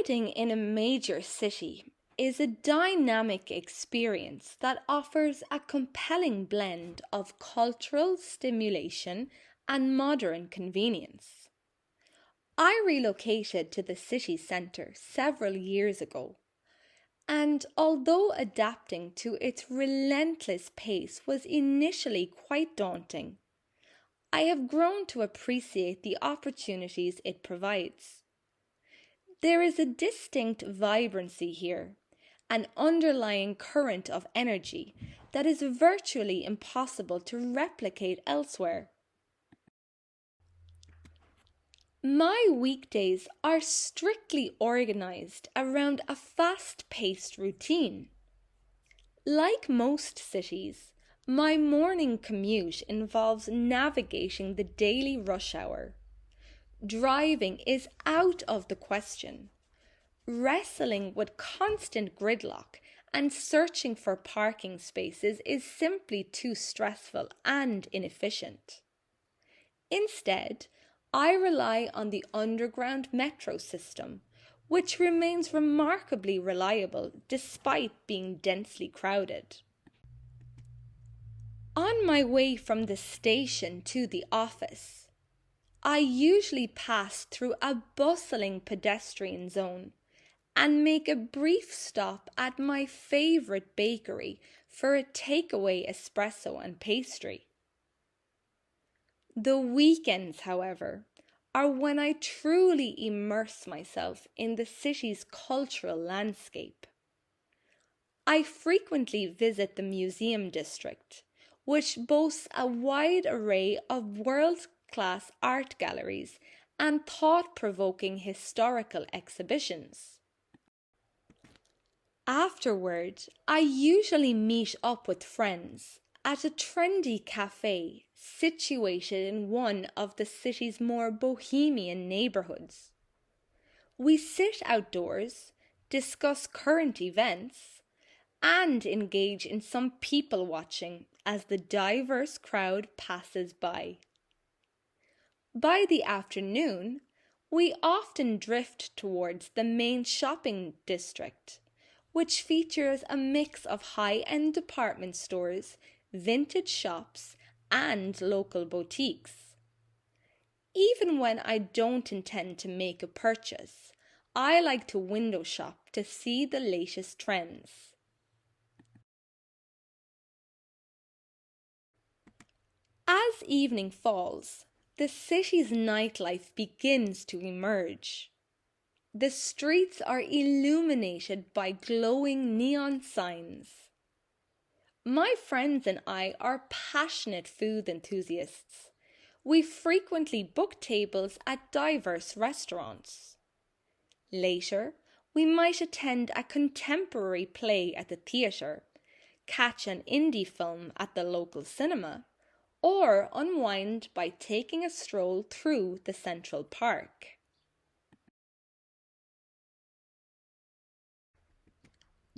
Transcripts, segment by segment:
Residing in a major city is a dynamic experience that offers a compelling blend of cultural stimulation and modern convenience. I relocated to the city centre several years ago, and although adapting to its relentless pace was initially quite daunting, I have grown to appreciate the opportunities it provides. There is a distinct vibrancy here, an underlying current of energy that is virtually impossible to replicate elsewhere. My weekdays are strictly organised around a fast-paced routine. Like most cities, my morning commute involves navigating the daily rush hour. Driving is out of the question. Wrestling with constant gridlock and searching for parking spaces is simply too stressful and inefficient. Instead, I rely on the underground metro system, which remains remarkably reliable despite being densely crowded. On my way from the station to the office, I usually pass through a bustling pedestrian zone and make a brief stop at my favourite bakery for a takeaway espresso and pastry. The weekends, however, are when I truly immerse myself in the city's cultural landscape. I frequently visit the museum district, which boasts a wide array of world-class art galleries and thought-provoking historical exhibitions. Afterward, I usually meet up with friends at a trendy cafe situated in one of the city's more bohemian neighbourhoods. We sit outdoors, discuss current events, and engage in some people watching as the diverse crowd passes by. By the afternoon, we often drift towards the main shopping district, which features a mix of high-end department stores, vintage shops, and local boutiques. Even when I don't intend to make a purchase, I like to window shop to see the latest trends. As evening falls, the city's nightlife begins to emerge. The streets are illuminated by glowing neon signs. My friends and I are passionate food enthusiasts. We frequently book tables at diverse restaurants. Later, we might attend a contemporary play at the theatre, catch an indie film at the local cinema, or unwind by taking a stroll through the Central Park.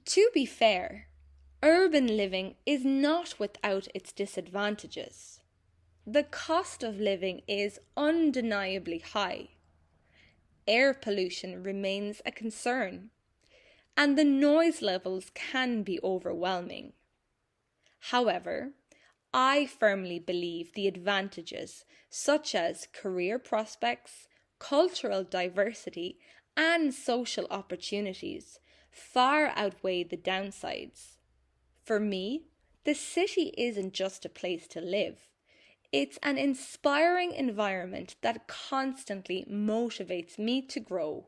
To be fair, urban living is not without its disadvantages. The cost of living is undeniably high. Air pollution remains a concern, and the noise levels can be overwhelming. However, I firmly believe the advantages, such as career prospects, cultural diversity, and social opportunities, far outweigh the downsides. For me, the city isn't just a place to live. It's an inspiring environment that constantly motivates me to grow.